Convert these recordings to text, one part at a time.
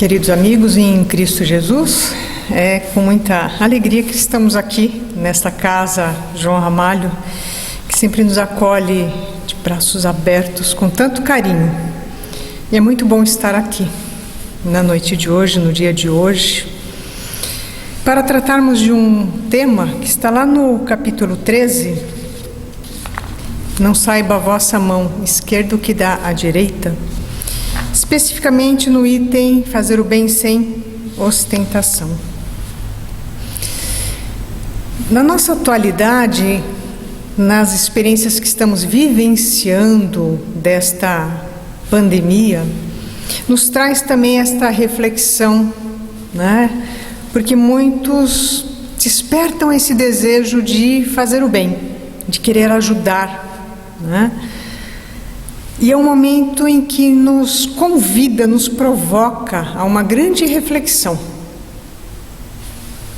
Queridos amigos em Cristo Jesus, é com muita alegria que estamos aqui nesta casa João Ramalho, que sempre nos acolhe de braços abertos com tanto carinho. E é muito bom estar aqui na noite de hoje, no dia de hoje, para tratarmos de um tema que está lá no capítulo 13. Não saiba a vossa mão esquerda o que dá à direita, especificamente no item fazer o bem sem ostentação. Na nossa atualidade, nas experiências que estamos vivenciando desta pandemia, nos traz também esta reflexão, né? Porque muitos despertam esse desejo de fazer o bem, de querer ajudar, né? E é um momento em que nos convida, nos provoca a uma grande reflexão.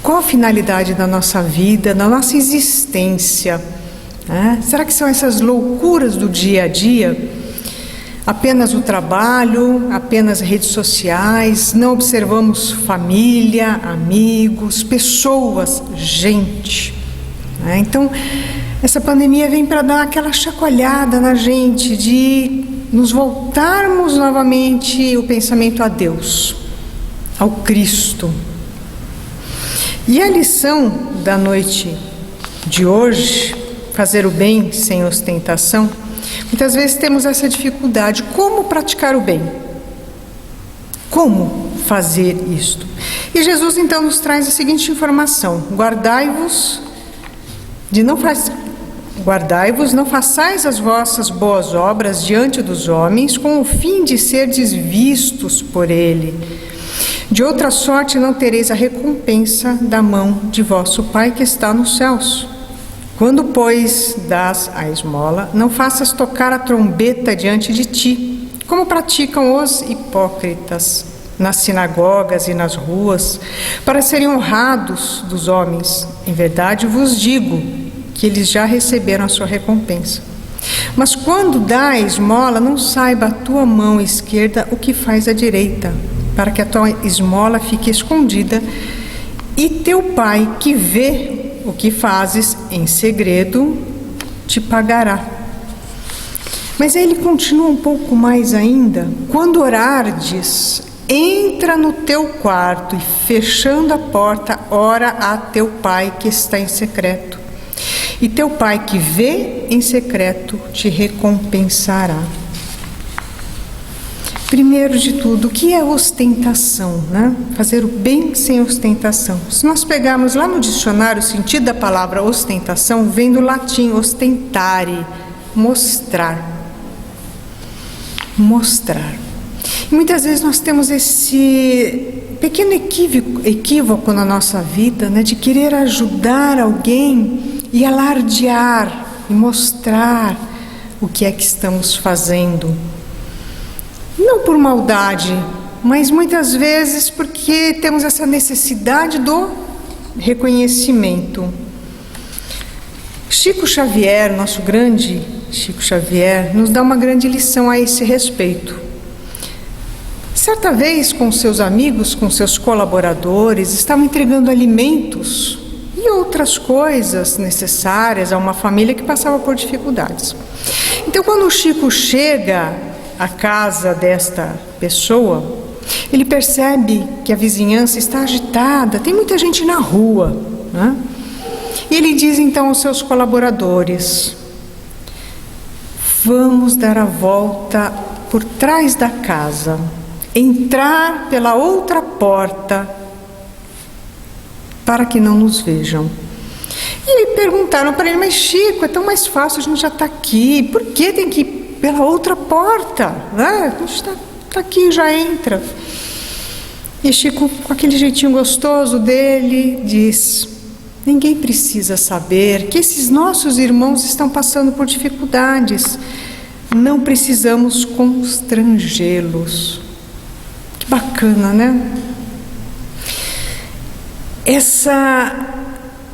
Qual a finalidade da nossa vida, da nossa existência? Será que são essas loucuras do dia a dia? Apenas o trabalho, apenas redes sociais, não observamos família, amigos, pessoas, gente. Então, essa pandemia vem para dar aquela chacoalhada na gente, de nos voltarmos novamente o pensamento a Deus, ao Cristo. E a lição da noite de hoje, fazer o bem sem ostentação, muitas vezes temos essa dificuldade. Como praticar o bem? Como fazer isto? E Jesus então nos traz a seguinte informação: Guardai-vos, não façais as vossas boas obras diante dos homens, com o fim de serdes vistos por ele. De outra sorte não tereis a recompensa da mão de vosso Pai que está nos céus. Quando, pois, dás a esmola, não faças tocar a trombeta diante de ti, como praticam os hipócritas nas sinagogas e nas ruas, para serem honrados dos homens. Em verdade vos digo que eles já receberam a sua recompensa. Mas quando dá a esmola, não saiba a tua mão esquerda o que faz a direita, para que a tua esmola fique escondida, e teu Pai, que vê o que fazes em segredo, te pagará. Mas aí ele continua um pouco mais ainda: quando orardes, entra no teu quarto e, fechando a porta, ora a teu Pai que está em secreto. E teu Pai que vê em secreto te recompensará. Primeiro de tudo, o que é ostentação, né? Fazer o bem sem ostentação. Se nós pegarmos lá no dicionário o sentido da palavra ostentação, vem do latim ostentare, mostrar. Mostrar. E muitas vezes nós temos esse pequeno equívoco na nossa vida, né? De querer ajudar alguém e alardear e mostrar o que é que estamos fazendo. Não por maldade, mas muitas vezes porque temos essa necessidade do reconhecimento. Chico Xavier, nosso grande Chico Xavier, nos dá uma grande lição a esse respeito. Certa vez, com seus amigos, com seus colaboradores, estavam entregando alimentos e outras coisas necessárias a uma família que passava por dificuldades. Então, quando o Chico chega à casa desta pessoa, ele percebe que a vizinhança está agitada, tem muita gente na rua, né? E ele diz então aos seus colaboradores: vamos dar a volta por trás da casa, entrar pela outra porta, para que não nos vejam. E perguntaram para ele: mas Chico, é tão mais fácil, a gente já está aqui, por que tem que ir pela outra porta, né? A gente está aqui, já entra. E Chico, com aquele jeitinho gostoso dele, diz: ninguém precisa saber que esses nossos irmãos estão passando por dificuldades, não precisamos constrangê-los. Que bacana, né?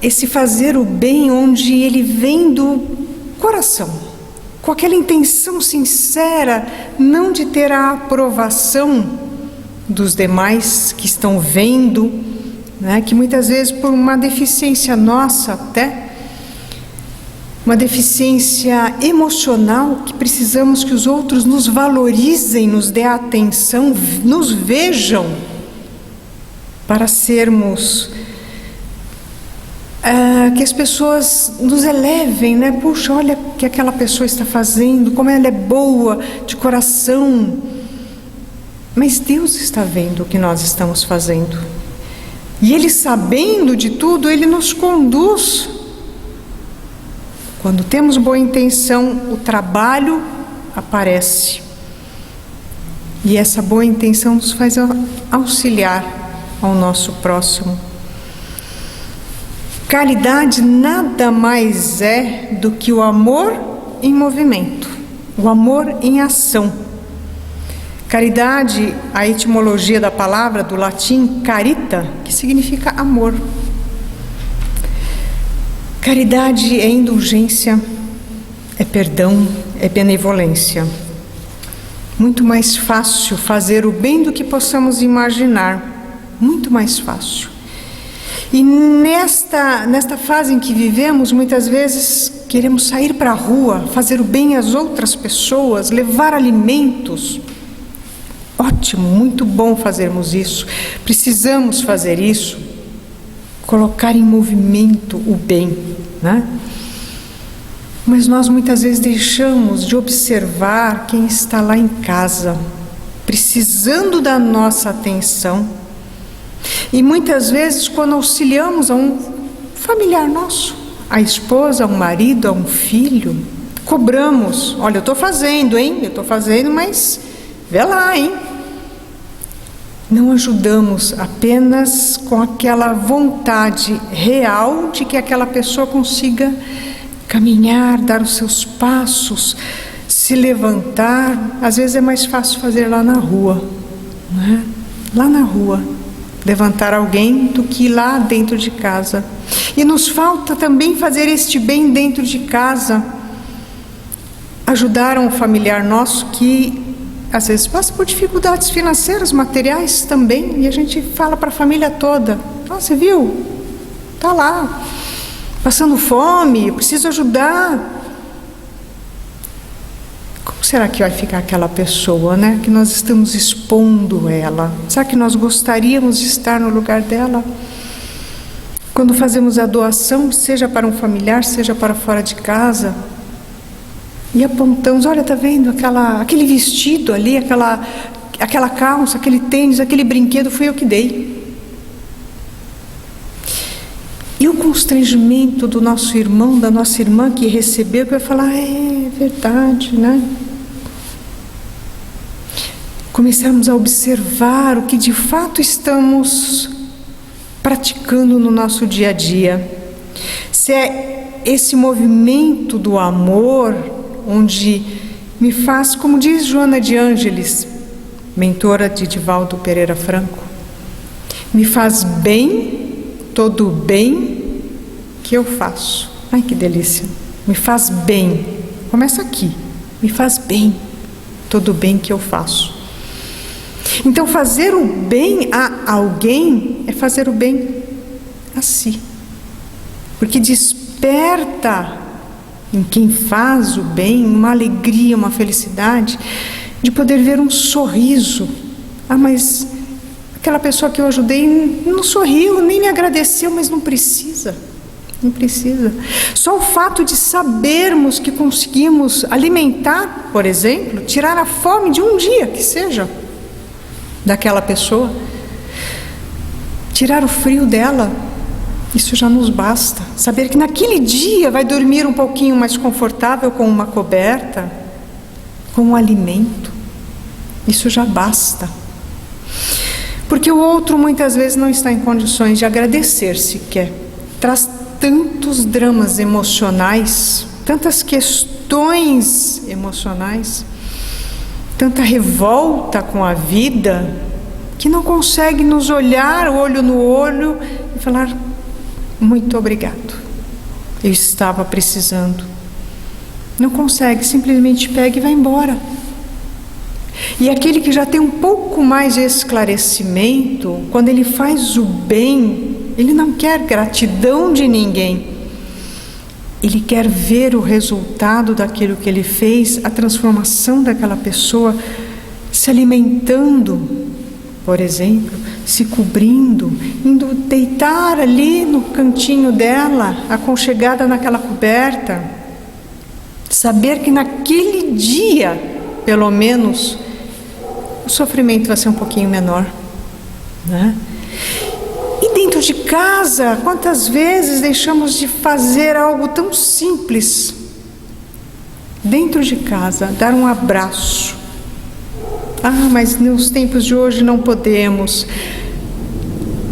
Esse fazer o bem onde ele vem do coração, com aquela intenção sincera, não de ter a aprovação dos demais que estão vendo, né, que muitas vezes por uma deficiência nossa até, uma deficiência emocional, que precisamos que os outros nos valorizem, nos dê atenção, nos vejam, para sermos, que as pessoas nos elevem, né? Puxa, olha o que aquela pessoa está fazendo, como ela é boa de coração. Mas Deus está vendo o que nós estamos fazendo. E Ele, sabendo de tudo, Ele nos conduz. Quando temos boa intenção, o trabalho aparece. E essa boa intenção nos faz auxiliar ao nosso próximo. Caridade nada mais é do que o amor em movimento, o amor em ação. Caridade, a etimologia da palavra do latim carita, que significa amor. Caridade é indulgência, é perdão, é benevolência. Muito mais fácil fazer o bem do que possamos imaginar, muito mais fácil. E nesta fase em que vivemos, muitas vezes queremos sair para a rua, fazer o bem às outras pessoas, levar alimentos. Ótimo, muito bom fazermos isso. Precisamos fazer isso, colocar em movimento o bem, né? Mas nós muitas vezes deixamos de observar quem está lá em casa, precisando da nossa atenção. E muitas vezes, quando auxiliamos a um familiar nosso, a esposa, a um marido, a um filho, cobramos: olha, eu estou fazendo, hein? Eu estou fazendo, mas vê lá, hein? Não ajudamos apenas com aquela vontade real de que aquela pessoa consiga caminhar, dar os seus passos, se levantar. Às vezes é mais fácil fazer lá na rua, né? Lá na rua, levantar alguém do que ir lá dentro de casa. E nos falta também fazer este bem dentro de casa, ajudar um familiar nosso que às vezes passa por dificuldades financeiras, materiais também, e a gente fala para a família toda: você viu? Está lá, passando fome, eu preciso ajudar. Como será que vai ficar aquela pessoa, né? Que nós estamos expondo ela. Será que nós gostaríamos de estar no lugar dela? Quando fazemos a doação, seja para um familiar, seja para fora de casa, e apontamos: olha, está vendo aquele vestido ali, aquela calça, aquele tênis, aquele brinquedo, fui eu que dei. E o constrangimento do nosso irmão, da nossa irmã que recebeu, que vai falar: é verdade, né? Começarmos a observar o que de fato estamos praticando no nosso dia a dia. Se é esse movimento do amor, onde me faz, como diz Joana de Ângeles, mentora de Divaldo Pereira Franco, me faz bem todo o bem que eu faço. Ai, que delícia! Me faz bem. Começa aqui. Me faz bem todo o bem que eu faço. Então, fazer o bem a alguém é fazer o bem a si, porque desperta em quem faz o bem uma alegria, uma felicidade de poder ver um sorriso. Ah, mas aquela pessoa que eu ajudei não sorriu, nem me agradeceu, mas não precisa. Não precisa. Só o fato de sabermos que conseguimos alimentar, por exemplo, tirar a fome de um dia que seja daquela pessoa, tirar o frio dela, isso já nos basta. Saber que naquele dia vai dormir um pouquinho mais confortável com uma coberta, com um alimento, isso já basta. Porque o outro muitas vezes não está em condições de agradecer sequer. Traz tantos dramas emocionais, tantas questões emocionais, tanta revolta com a vida, que não consegue nos olhar olho no olho e falar: muito obrigado, eu estava precisando. Não consegue, simplesmente pega e vai embora. E aquele que já tem um pouco mais de esclarecimento, quando ele faz o bem, ele não quer gratidão de ninguém. Ele quer ver o resultado daquilo que ele fez, a transformação daquela pessoa, se alimentando, por exemplo, se cobrindo, indo deitar ali no cantinho dela, aconchegada naquela coberta. Saber que naquele dia, pelo menos, o sofrimento vai ser um pouquinho menor, né? E dentro de casa, quantas vezes deixamos de fazer algo tão simples? Dentro de casa, dar um abraço. Ah, mas nos tempos de hoje não podemos.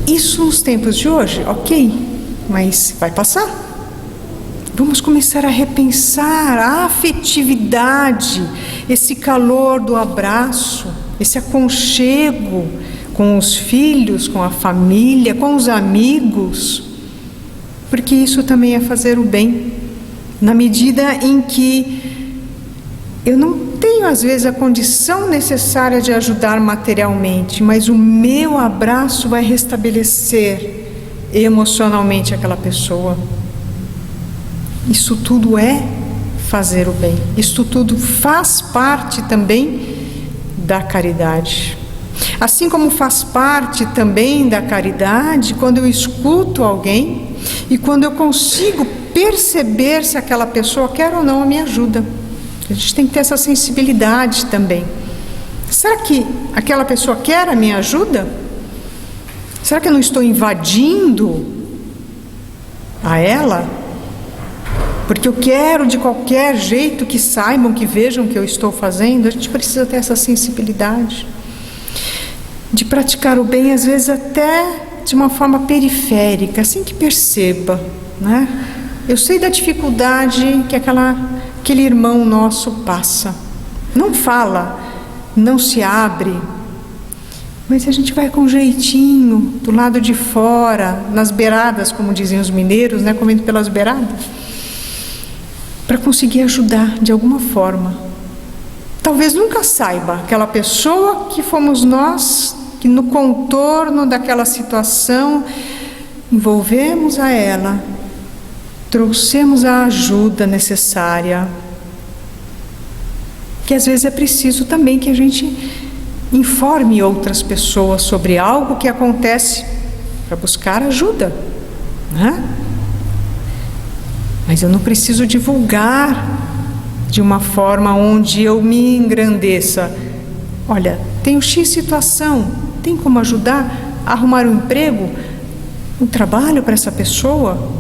Isso nos tempos de hoje, ok, mas vai passar. Vamos começar a repensar a afetividade, esse calor do abraço, esse aconchego com os filhos, com a família, com os amigos, porque isso também é fazer o bem, na medida em que eu não tenho às vezes a condição necessária de ajudar materialmente, mas o meu abraço vai restabelecer emocionalmente aquela pessoa. Isso tudo é fazer o bem, isso tudo faz parte também da caridade. Assim como faz parte também da caridade quando eu escuto alguém e quando eu consigo perceber se aquela pessoa quer ou não a minha ajuda. A gente tem que ter essa sensibilidade também. Será que aquela pessoa quer a minha ajuda? Será que eu não estou invadindo a ela? Porque eu quero de qualquer jeito que saibam, que vejam o que eu estou fazendo. A gente precisa ter essa sensibilidade de praticar o bem, às vezes até de uma forma periférica, assim que perceba, né? Eu sei da dificuldade que aquele irmão nosso passa. Não fala, não se abre, mas a gente vai com jeitinho, do lado de fora, nas beiradas, como diziam os mineiros, né? Comendo pelas beiradas, para conseguir ajudar de alguma forma. Talvez nunca saiba aquela pessoa que fomos nós, que no contorno daquela situação envolvemos a ela, trouxemos a ajuda necessária, que às vezes é preciso também que a gente informe outras pessoas sobre algo que acontece para buscar ajuda, né? Mas eu não preciso divulgar de uma forma onde eu me engrandeça. Olha, tenho X situação, tem como ajudar a arrumar um emprego, um trabalho para essa pessoa?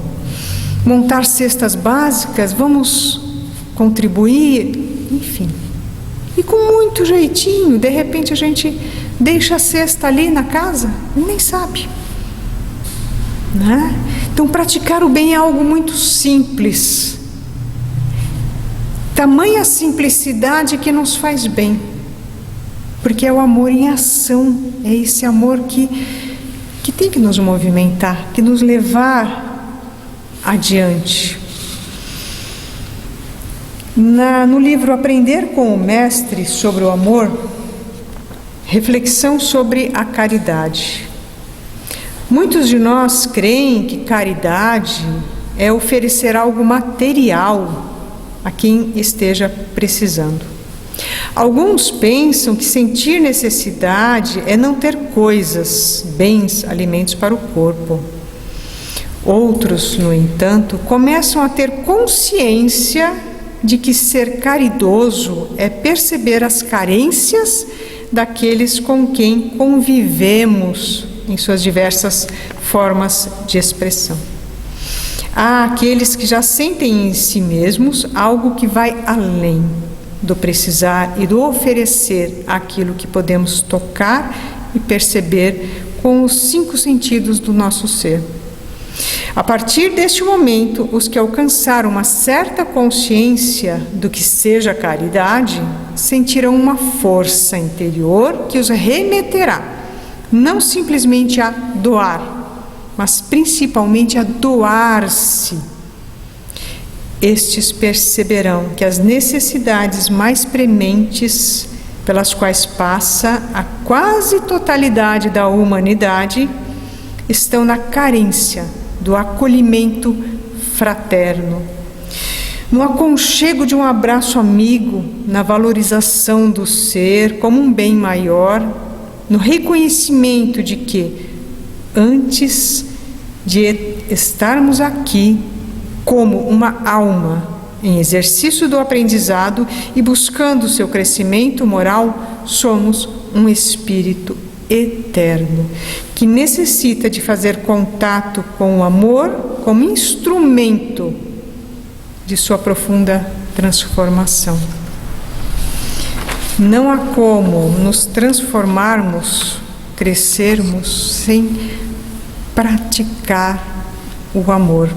Montar cestas básicas, vamos contribuir, enfim. E com muito jeitinho, de repente a gente deixa a cesta ali na casa e nem sabe, né? Então praticar o bem é algo muito simples. Tamanha simplicidade que nos faz bem, porque é o amor em ação, é esse amor que tem que nos movimentar, que nos levar adiante. No livro Aprender com o Mestre sobre o Amor, reflexão sobre a caridade. Muitos de nós creem que caridade é oferecer algo material a quem esteja precisando. Alguns pensam que sentir necessidade é não ter coisas, bens, alimentos para o corpo. Outros, no entanto, começam a ter consciência de que ser caridoso é perceber as carências daqueles com quem convivemos em suas diversas formas de expressão. Há aqueles que já sentem em si mesmos algo que vai além do precisar e do oferecer aquilo que podemos tocar e perceber com os 5 sentidos do nosso ser. A partir deste momento, os que alcançaram uma certa consciência do que seja caridade, sentirão uma força interior que os remeterá, não simplesmente a doar, mas principalmente a doar-se. Estes perceberão que as necessidades mais prementes pelas quais passa a quase totalidade da humanidade, estão na carência do acolhimento fraterno, no aconchego de um abraço amigo, na valorização do ser como um bem maior, no reconhecimento de que, antes de estarmos aqui como uma alma em exercício do aprendizado e buscando seu crescimento moral, somos um espírito eterno, que necessita de fazer contato com o amor como instrumento de sua profunda transformação. Não há como nos transformarmos, crescermos, sem praticar o amor.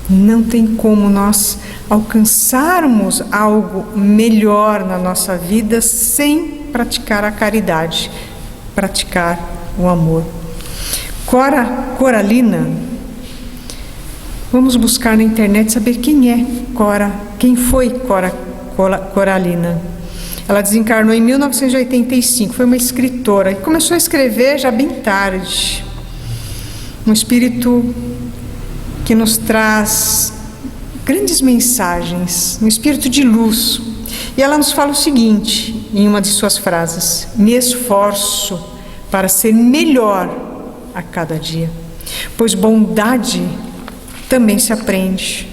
Não tem como nós alcançarmos algo melhor na nossa vida sem praticar a caridade, praticar o amor. Coralina, vamos buscar na internet saber quem foi Coralina. Ela desencarnou em 1985, foi uma escritora e começou a escrever já bem tarde. Um espírito que nos traz grandes mensagens, um espírito de luz. E ela nos fala o seguinte, em uma de suas frases: me esforço para ser melhor a cada dia, pois bondade também se aprende.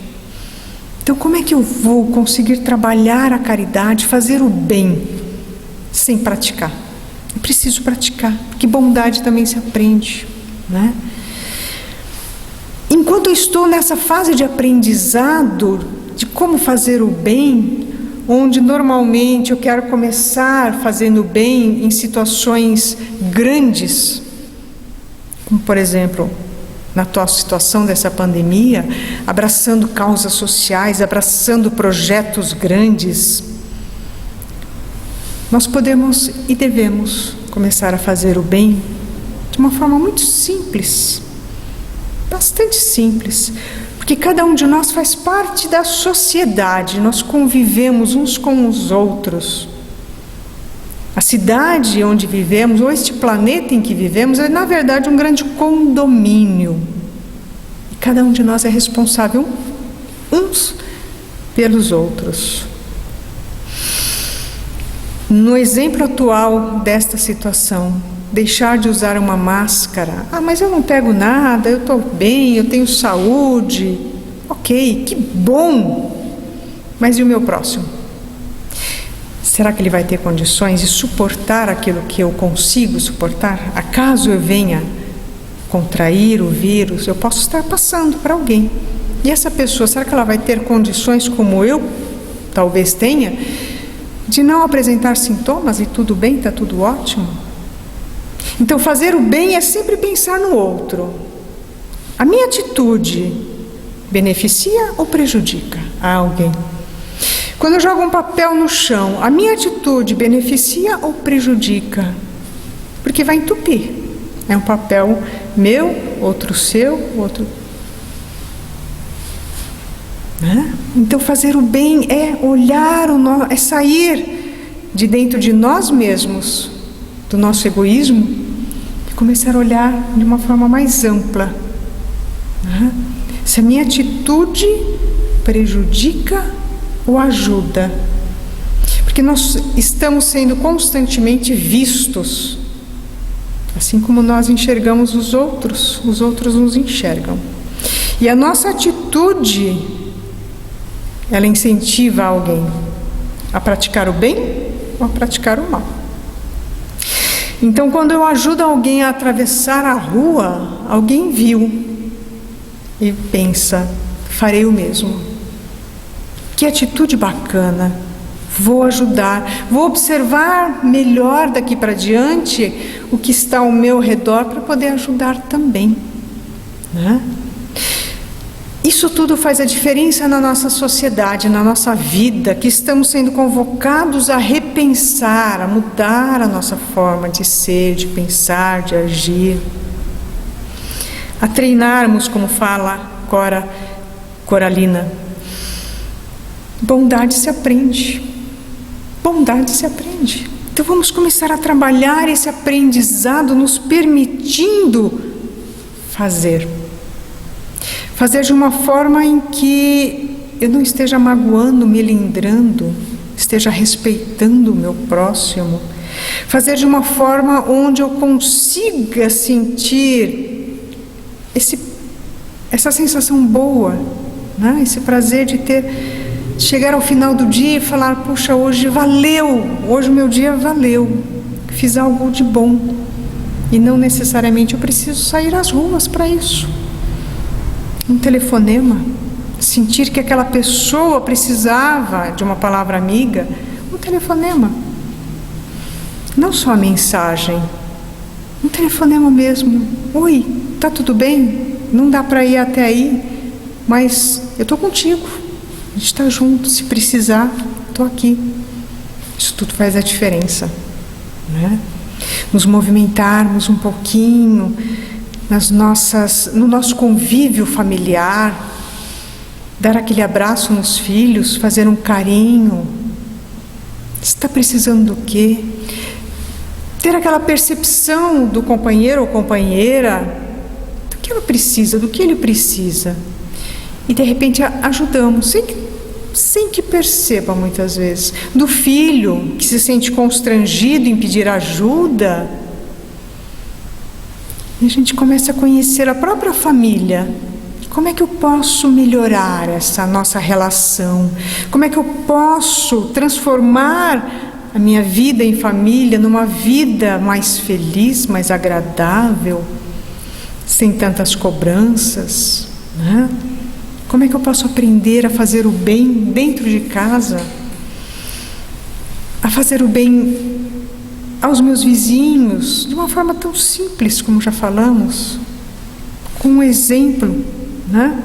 Então, como é que eu vou conseguir trabalhar a caridade, fazer o bem, sem praticar? Eu preciso praticar, porque bondade também se aprende, né? Enquanto eu estou nessa fase de aprendizado de como fazer o bem, onde normalmente eu quero começar fazendo o bem em situações grandes, como por exemplo, na atual situação dessa pandemia, abraçando causas sociais, abraçando projetos grandes, nós podemos e devemos começar a fazer o bem de uma forma muito simples, bastante simples, porque cada um de nós faz parte da sociedade, nós convivemos uns com os outros. A cidade onde vivemos, ou este planeta em que vivemos, é na verdade um grande condomínio. E cada um de nós é responsável uns pelos outros. No exemplo atual desta situação, deixar de usar uma máscara. Mas eu não pego nada, eu estou bem, eu tenho saúde. Ok, que bom! Mas e o meu próximo? Será que ele vai ter condições de suportar aquilo que eu consigo suportar? Acaso eu venha contrair o vírus, eu posso estar passando para alguém. E essa pessoa, será que ela vai ter condições como eu talvez tenha, de não apresentar sintomas e tudo bem, está tudo ótimo? Então, fazer o bem é sempre pensar no outro. A minha atitude beneficia ou prejudica a alguém? Quando eu jogo um papel no chão, a minha atitude beneficia ou prejudica? Porque vai entupir. É um papel meu, outro seu, outro... Então, fazer o bem é olhar, é sair de dentro de nós mesmos, do nosso egoísmo, e começar a olhar de uma forma mais ampla. Se a minha atitude prejudica ou ajuda? Porque nós estamos sendo constantemente vistos, assim como nós enxergamos os outros nos enxergam. E a nossa atitude, ela incentiva alguém a praticar o bem ou a praticar o mal. Então, quando eu ajudo alguém a atravessar a rua, alguém viu e pensa: farei o mesmo. Que atitude bacana! Vou ajudar, vou observar melhor daqui para diante o que está ao meu redor para poder ajudar também, né? Isso tudo faz a diferença na nossa sociedade, na nossa vida, que estamos sendo convocados a repensar, a mudar a nossa forma de ser, de pensar, de agir, a treinarmos, como fala Coralina. Bondade se aprende. Bondade se aprende. Então vamos começar a trabalhar esse aprendizado, nos permitindo fazer. Fazer de uma forma em que eu não esteja magoando, melindrando, esteja respeitando o meu próximo. Fazer de uma forma onde eu consiga sentir essa sensação boa, né? Esse prazer de chegar ao final do dia e falar: puxa, hoje valeu, hoje o meu dia valeu, fiz algo de bom. E não necessariamente eu preciso sair às ruas para isso. Um telefonema, sentir que aquela pessoa precisava de uma palavra amiga, um telefonema. Não só a mensagem, um telefonema mesmo. Oi, tá tudo bem? Não dá para ir até aí, mas eu estou contigo. A gente está junto, se precisar, estou aqui. Isso tudo faz a diferença, né? Nos movimentarmos um pouquinho no nosso convívio familiar, dar aquele abraço nos filhos, fazer um carinho. Você está precisando do quê? Ter aquela percepção do companheiro ou companheira, do que ela precisa, do que ele precisa. E de repente ajudamos, sem que perceba muitas vezes. Do filho que se sente constrangido em pedir ajuda, e a gente começa a conhecer a própria família. Como é que eu posso melhorar essa nossa relação? Como é que eu posso transformar a minha vida em família numa vida mais feliz, mais agradável, sem tantas cobranças, né? Como é que eu posso aprender a fazer o bem dentro de casa? A fazer o bem aos meus vizinhos, de uma forma tão simples como já falamos, com um exemplo, né?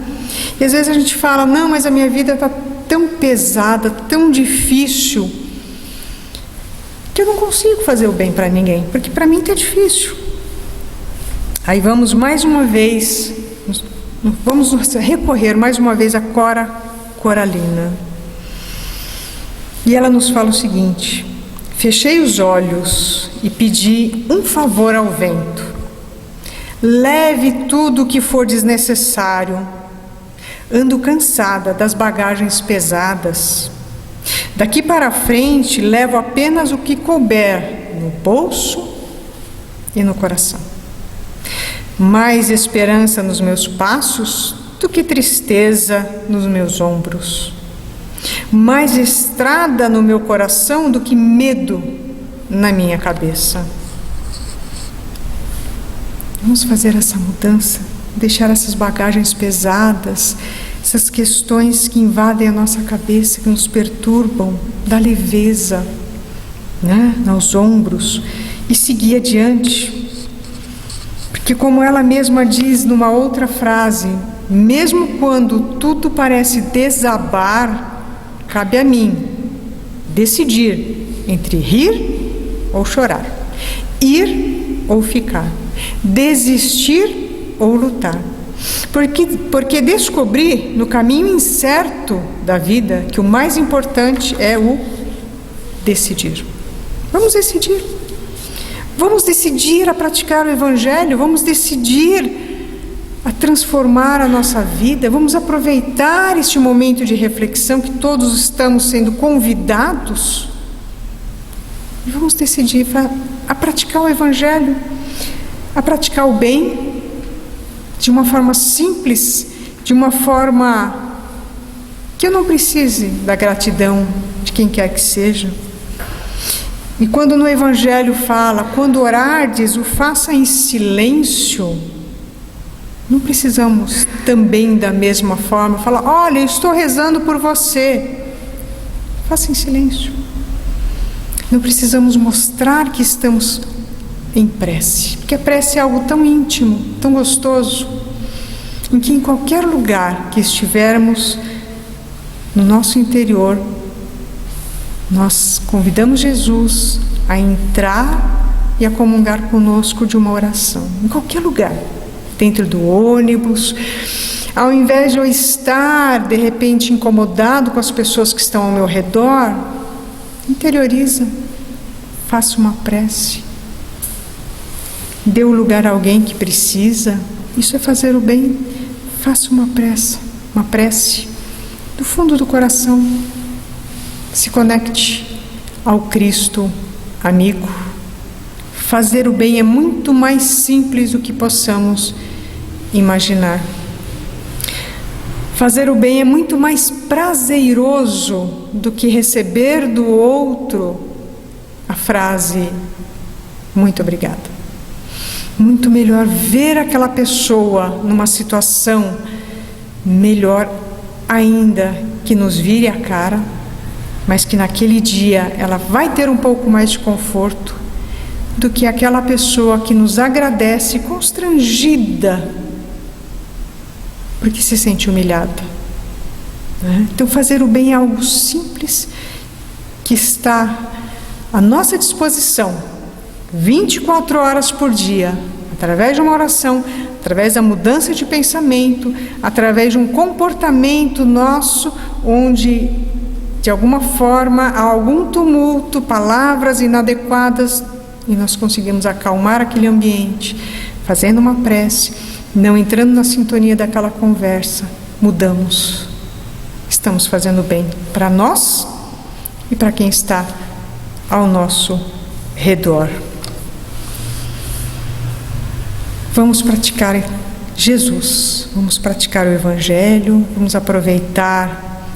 E às vezes a gente fala: não, mas a minha vida está tão pesada, tão difícil, que eu não consigo fazer o bem para ninguém, porque para mim está difícil. Aí vamos mais uma vez, vamos recorrer mais uma vez a Cora Coralina. E ela nos fala o seguinte: fechei os olhos e pedi um favor ao vento. Leve tudo o que for desnecessário. Ando cansada das bagagens pesadas. Daqui para frente levo apenas o que couber no bolso e no coração. Mais esperança nos meus passos do que tristeza nos meus ombros. Mais estrada no meu coração do que medo na minha cabeça. Vamos fazer essa mudança, deixar essas bagagens pesadas, essas questões que invadem a nossa cabeça, que nos perturbam, da leveza, né, nos ombros, e seguir adiante. Porque, como ela mesma diz numa outra frase, mesmo quando tudo parece desabar, cabe a mim decidir entre rir ou chorar, ir ou ficar, desistir ou lutar. Porque descobri no caminho incerto da vida que o mais importante é o decidir. Vamos decidir. Vamos decidir a praticar o Evangelho, vamos decidir a transformar a nossa vida, vamos aproveitar este momento de reflexão que todos estamos sendo convidados e vamos decidir a praticar o Evangelho, a praticar o bem de uma forma simples, de uma forma que eu não precise da gratidão de quem quer que seja. E quando no Evangelho fala, quando orardes, o faça em silêncio, não precisamos também da mesma forma falar: olha, eu estou rezando por você. Faça em silêncio. Não precisamos mostrar que estamos em prece, porque a prece é algo tão íntimo, tão gostoso, em que em qualquer lugar que estivermos no nosso interior, nós convidamos Jesus a entrar e a comungar conosco de uma oração, em qualquer lugar, dentro do ônibus, ao invés de eu estar de repente incomodado com as pessoas que estão ao meu redor, Interioriza, faça uma prece. Dê o lugar a alguém que precisa. Isso é fazer o bem. Faça uma prece do fundo do coração. Se conecte ao Cristo amigo. Fazer o bem é muito mais simples do que possamos imaginar. Fazer o bem é muito mais prazeroso do que receber do outro a frase muito obrigada. Muito melhor ver aquela pessoa numa situação, melhor ainda que nos vire a cara, mas que naquele dia ela vai ter um pouco mais de conforto, do que aquela pessoa que nos agradece constrangida, porque se sente humilhada. Então fazer o bem é algo simples, que está à nossa disposição, 24 horas por dia, através de uma oração, através da mudança de pensamento, através de um comportamento nosso, onde de alguma forma há algum tumulto, palavras inadequadas, e nós conseguimos acalmar aquele ambiente, fazendo uma prece, não entrando na sintonia daquela conversa, mudamos. Estamos fazendo bem para nós e para quem está ao nosso redor. Vamos praticar Jesus, vamos praticar o Evangelho, vamos aproveitar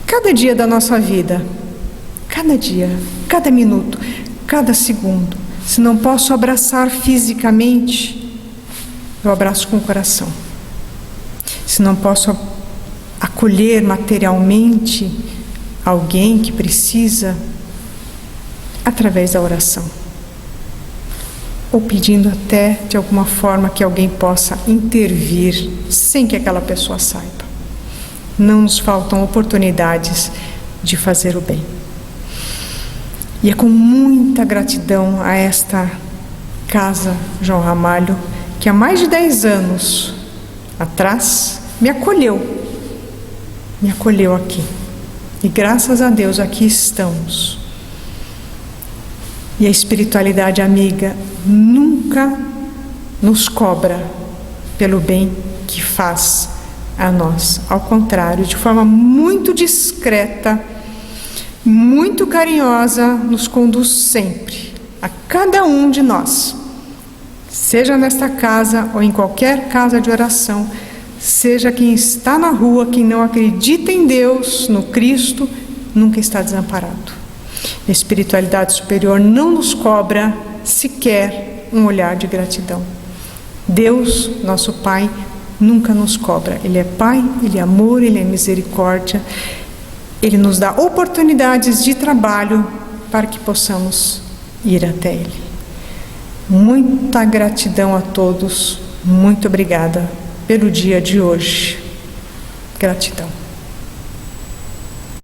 cada dia da nossa vida, cada dia, cada minuto, cada segundo. Se não posso abraçar fisicamente, eu abraço com o coração. Se não posso acolher materialmente alguém que precisa, através da oração. Ou pedindo até, de alguma forma, que alguém possa intervir, sem que aquela pessoa saiba. Não nos faltam oportunidades de fazer o bem. E é com muita gratidão a esta Casa João Ramalho, que há mais de 10 anos atrás me acolheu aqui. E graças a Deus aqui estamos. E a espiritualidade amiga nunca nos cobra pelo bem que faz a nós. Ao contrário, de forma muito discreta, muito carinhosa, nos conduz sempre, a cada um de nós. Seja nesta casa ou em qualquer casa de oração, seja quem está na rua, quem não acredita em Deus, no Cristo, nunca está desamparado. A espiritualidade superior não nos cobra sequer um olhar de gratidão. Deus, nosso Pai, nunca nos cobra. Ele é Pai, Ele é amor, Ele é misericórdia. Ele nos dá oportunidades de trabalho para que possamos ir até Ele. Muita gratidão a todos. Muito obrigada pelo dia de hoje. Gratidão.